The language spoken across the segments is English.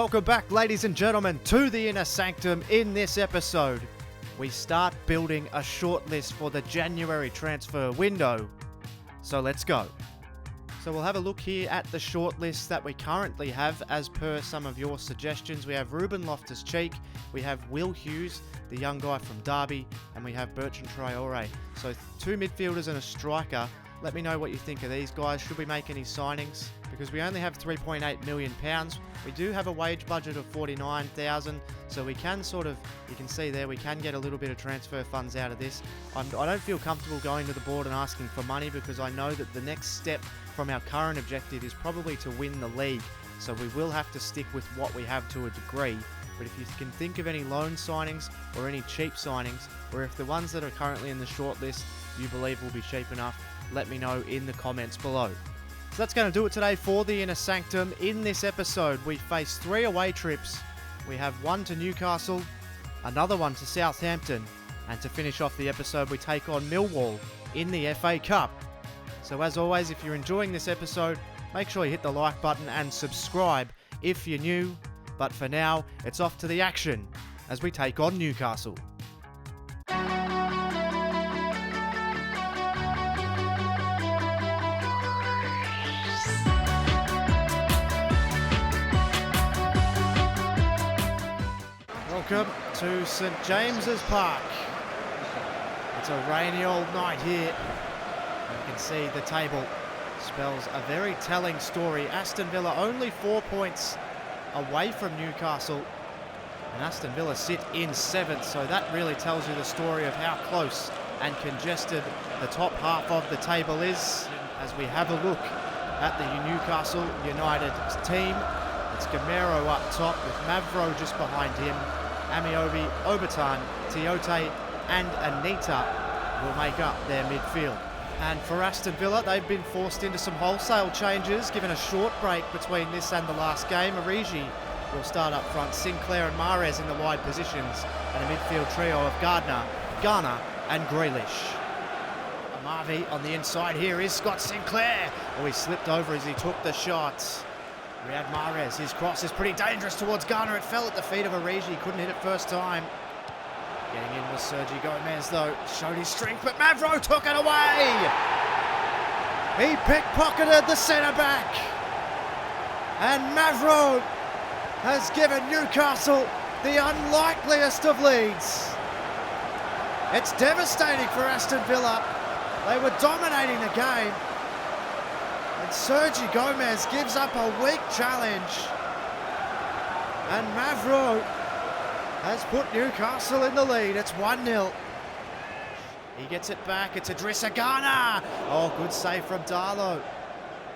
Welcome back, ladies and gentlemen, to the Inner Sanctum. In this episode, we start building a shortlist for the January transfer window. So let's go. So we'll have a look here at the shortlist that we currently have as per some of your suggestions. We have Ruben Loftus-Cheek, we have Will Hughes, the young guy from Derby, and we have Bertrand Traore. So two midfielders and a striker. Let me know what you think of these guys. Should we make any signings? Because we only have £3.8 million. We do have a wage budget of $49,000, so we can you can see there, we can get a little bit of transfer funds out of this. I don't feel comfortable going to the board and asking for money because I know that the next step from our current objective is probably to win the league. So we will have to stick with what we have to a degree. But if you can think of any loan signings or any cheap signings, or if the ones that are currently in the shortlist you believe will be cheap enough, let me know in the comments below. So that's going to do it today for the Inner Sanctum. In this episode, we face 3 away trips. We have one to Newcastle, another one to Southampton, and to finish off the episode, we take on Millwall in the FA Cup. So as always, if you're enjoying this episode, make sure you hit the like button and subscribe if you're new. But for now, it's off to the action as we take on Newcastle. Welcome to St James's Park. It's a rainy old night here. You can see the table spells a very telling story. Aston Villa only 4 points away from Newcastle, and Aston Villa sit in 7th, so that really tells you the story of how close and congested the top half of the table is. As we have a look at the Newcastle United team, it's Gamero up top with Mavro just behind him. Amiobi, Obertan, Tiote and Anita will make up their midfield. And for Aston Villa, they've been forced into some wholesale changes, given a short break between this and the last game. Origi will start up front, Sinclair and Mahrez in the wide positions, and a midfield trio of Gardner, Garner and Grealish. Marvey on the inside here is Scott Sinclair. Oh, he slipped over as he took the shot. Riyad Mahrez, his cross is pretty dangerous towards Garner. It fell at the feet of Origi, couldn't hit it first time. Getting in was Sergi Gomez though, showed his strength, but Mavro took it away! He pickpocketed the centre-back. And Mavro has given Newcastle the unlikeliest of leads. It's devastating for Aston Villa. They were dominating the game. And Sergi Gomez gives up a weak challenge. And Mavro has put Newcastle in the lead. It's 1-0. He gets it back. It's Idrissa Gana. Oh, good save from Darlow.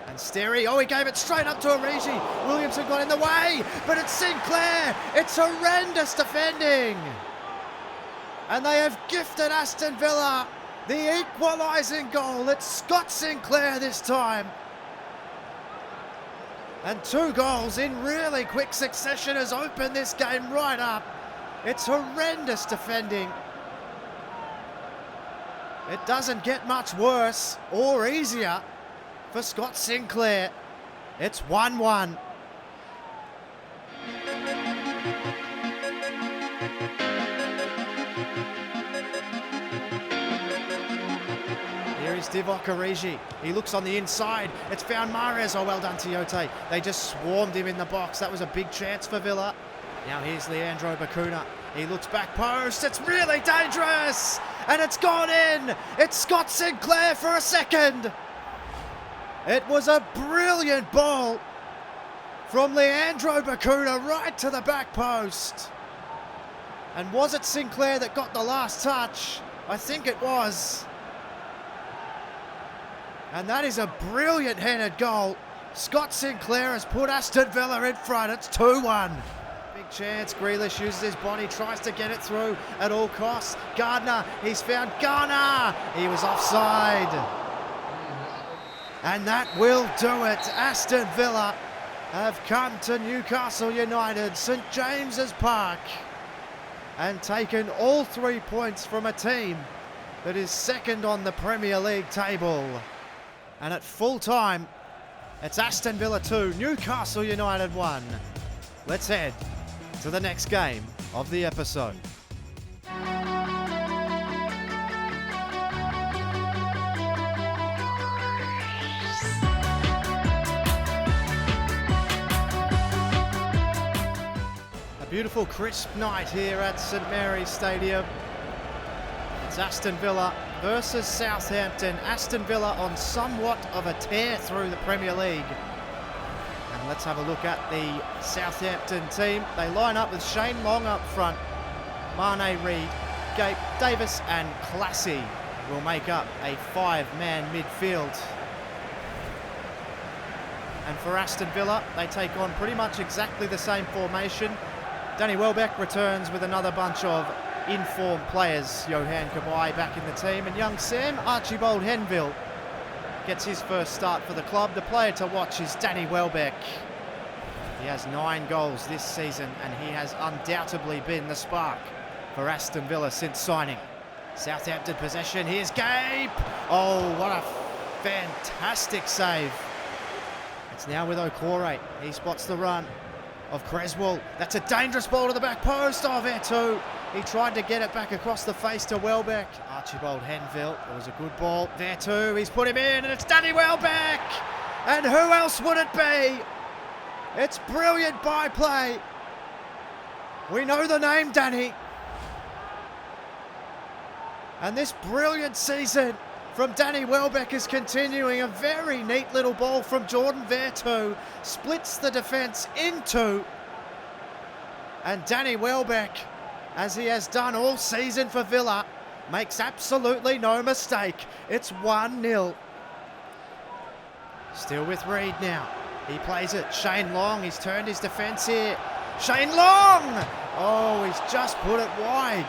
And Sterry. Oh, he gave it straight up to Origi. Williamson got in the way, but it's Sinclair. It's horrendous defending. And they have gifted Aston Villa the equalising goal. It's Scott Sinclair this time. And 2 goals in really quick succession has opened this game right up. It's horrendous defending. It doesn't get much worse or easier for Scott Sinclair. It's 1-1. Here is Divock Origi. He looks on the inside. It's found Mahrez. Oh, well done, Tiote. They just swarmed him in the box. That was a big chance for Villa. Now here's Leandro Bacuna. He looks back post. It's really dangerous. And it's gone in. It's Scott Sinclair for a second. It was a brilliant ball from Leandro Bacuna right to the back post. And was it Sinclair that got the last touch? I think it was. And that is a brilliant headed goal. Scott Sinclair has put Aston Villa in front. It's 2-1. Big chance. Grealish uses his body, tries to get it through at all costs. Gardner, he's found Garner. He was offside. And that will do it. Aston Villa have come to Newcastle United, St James's Park, and taken all 3 points from a team that is second on the Premier League table. And at full time, it's Aston Villa 2, Newcastle United 1. let's head to the next game of the episode. A beautiful crisp night here at St Mary's Stadium. It's Aston Villa versus Southampton. Aston Villa on somewhat of a tear through the Premier League. And let's have a look at the Southampton team. They line up with Shane Long up front. Mane, Reid, Gape, Davis and Classy will make up a 5-man midfield. And for Aston Villa, they take on pretty much exactly the same formation. Danny Welbeck returns with another bunch of informed players. Johan Cabaye back in the team, and young Sam Archibald Henville gets his first start for the club. The player to watch is Danny Welbeck. He has 9 goals this season, and he has undoubtedly been the spark for Aston Villa since signing. Southampton possession, here's Gape. Oh, what a fantastic save. It's now with Okore. He spots the run of Creswell. That's a dangerous ball to the back post. Oh, Vertu. He tried to get it back across the face to Welbeck. Archibald Henville. It was a good ball. Vertu. He's put him in, and it's Danny Welbeck. And who else would it be? It's brilliant byplay. We know the name, Danny. And this brilliant season from Danny Welbeck is continuing. A very neat little ball from Jordan Vertu. Splits the defence in two. And Danny Welbeck, as he has done all season for Villa, makes absolutely no mistake. It's 1-0. Still with Reid now. He plays it. Shane Long, he's turned his defence here. Shane Long! Oh, he's just put it wide.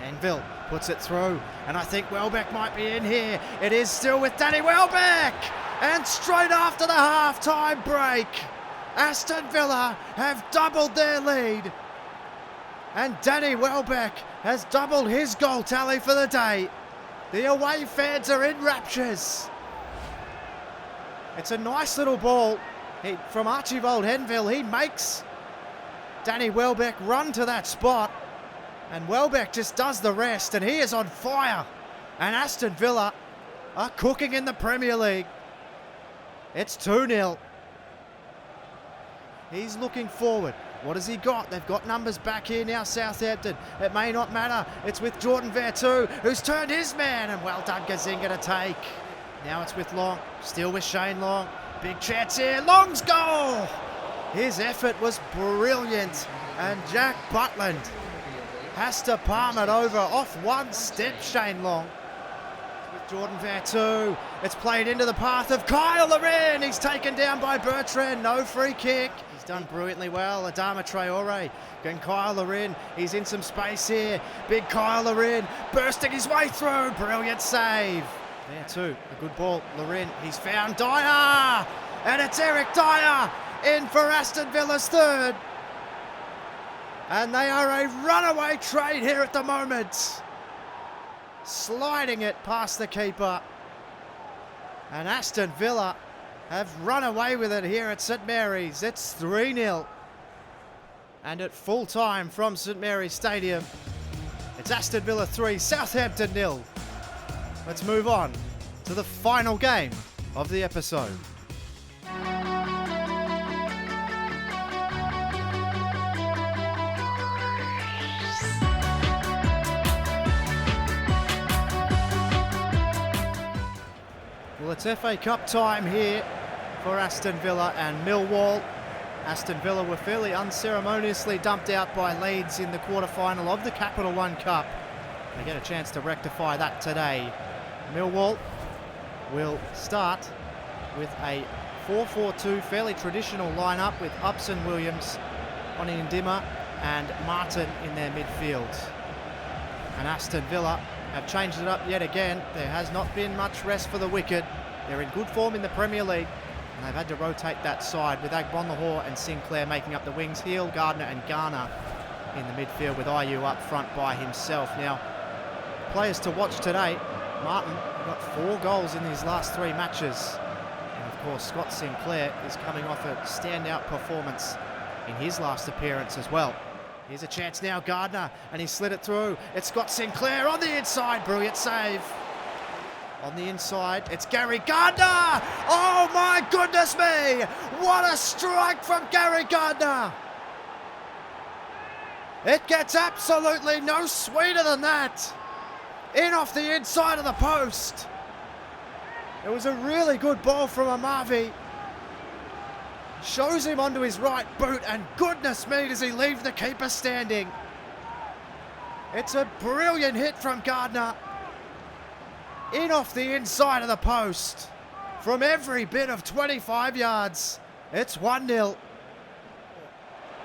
Henville puts it through, and I think Welbeck might be in here. It is still with Danny Welbeck, and straight after the half-time break, Aston Villa have doubled their lead, and Danny Welbeck has doubled his goal tally for the day. The away fans are in raptures. It's a nice little ball from Archibald Henville. He makes Danny Welbeck run to that spot, and Welbeck just does the rest, and he is on fire. And Aston Villa are cooking in the Premier League. It's 2-0. He's looking forward. What has he got? They've got numbers back here now, Southampton. It may not matter. It's with Jordan Vertu, who's turned his man, and well done, Gazziniga to take. Now it's with Long, still with Shane Long. Big chance here, Long's goal! His effort was brilliant, and Jack Butland has to palm it over off one step. Shane Long with Jordan Vertu. It's played into the path of Kyle Larin. He's taken down by Bertrand. No free kick. He's done brilliantly well. Adama Traore. Going Kyle Larin. He's in some space here. Big Kyle Larin bursting his way through. Brilliant save. Vertu, a good ball. Larin, he's found Dyer. And it's Eric Dyer in for Aston Villa's third. And they are a runaway trade here at the moment. Sliding it past the keeper. And Aston Villa have run away with it here at St Mary's. It's 3-0. And at full time from St Mary's Stadium, it's Aston Villa 3, Southampton 0. Let's move on to the final game of the episode. Well, it's FA Cup time here for Aston Villa and Millwall. Aston Villa were fairly unceremoniously dumped out by Leeds in the quarter-final of the Capital One Cup. They get a chance to rectify that today. Millwall will start with a 4-4-2, fairly traditional lineup with Upson, Williams, Oniyindima and Martin in their midfield. And Aston Villa have changed it up yet again. There has not been much rest for the wicket. They're in good form in the Premier League, and they've had to rotate that side with Agbonlahor and Sinclair making up the wings. Heel, Gardner and Garner in the midfield with Ayew up front by himself. Now, players to watch today. Martin got 4 goals in his last 3 matches. And of course, Scott Sinclair is coming off a standout performance in his last appearance as well. Here's a chance now, Gardner, and he slid it through. It's Scott Sinclair on the inside. Brilliant save. On the inside, it's Gary Gardner. Oh my goodness me! What a strike from Gary Gardner! It gets absolutely no sweeter than that. In off the inside of the post. It was a really good ball from Amavi. Shows him onto his right boot, and goodness me, does he leave the keeper standing. It's a brilliant hit from Gardner. In off the inside of the post. From every bit of 25 yards. It's 1-0.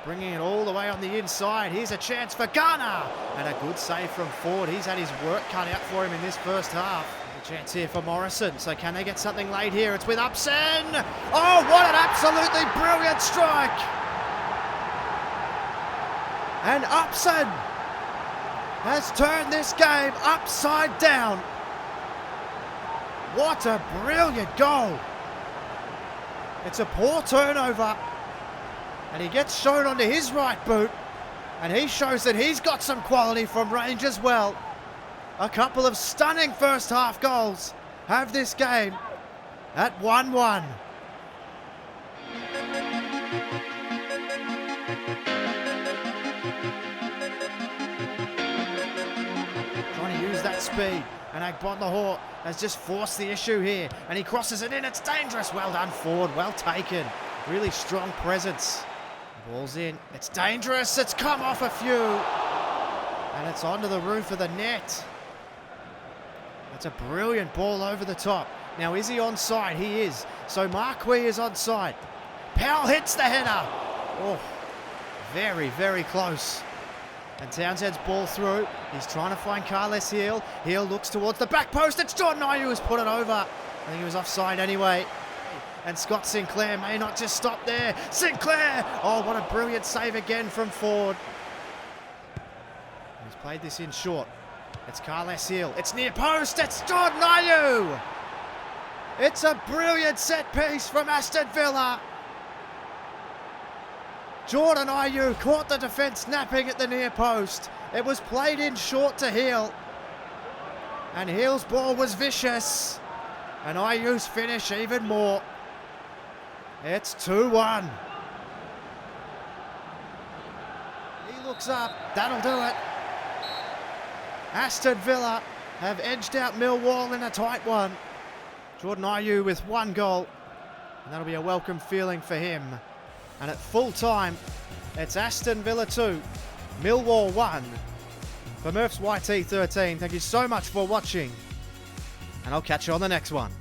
Bringing it all the way on the inside. Here's a chance for Garner. And a good save from Ford. He's had his work cut out for him in this first half. A chance here for Morrison. So can they get something late here? It's with Upson. Oh, what an absolutely brilliant strike. And Upson has turned this game upside down. What a brilliant goal. It's a poor turnover. And he gets shown onto his right boot. And he shows that he's got some quality from range as well. A couple of stunning first half goals have this game at 1-1. Trying to use that speed. And Agbonlahor has just forced the issue here. And he crosses it in. It's dangerous. Well done, Ford. Well taken. Really strong presence. Ball's in. It's dangerous. It's come off a few. And it's onto the roof of the net. That's a brilliant ball over the top. Now, is he onside? He is. So Marquis is onside. Powell hits the header. Oh, very, very close. And Townsend's ball through. He's trying to find Carles Heel. Heel looks towards the back post. It's Jordan Ayew who's put it over. I think he was offside anyway. And Scott Sinclair may not just stop there. Sinclair! Oh, what a brilliant save again from Ford. He's played this in short. It's Carles Heel. It's near post. It's Jordan Ayew! It's a brilliant set piece from Aston Villa. Jordan Ayew caught the defence napping at the near post. It was played in short to Heel. And Heel's ball was vicious. And Ayew's finish even more. It's 2-1. He looks up. That'll do it. Aston Villa have edged out Millwall in a tight one. Jordan Ayew with 1 goal. And that'll be a welcome feeling for him. And at full time, it's Aston Villa 2, Millwall 1. For Murph's YT 13, thank you so much for watching. And I'll catch you on the next one.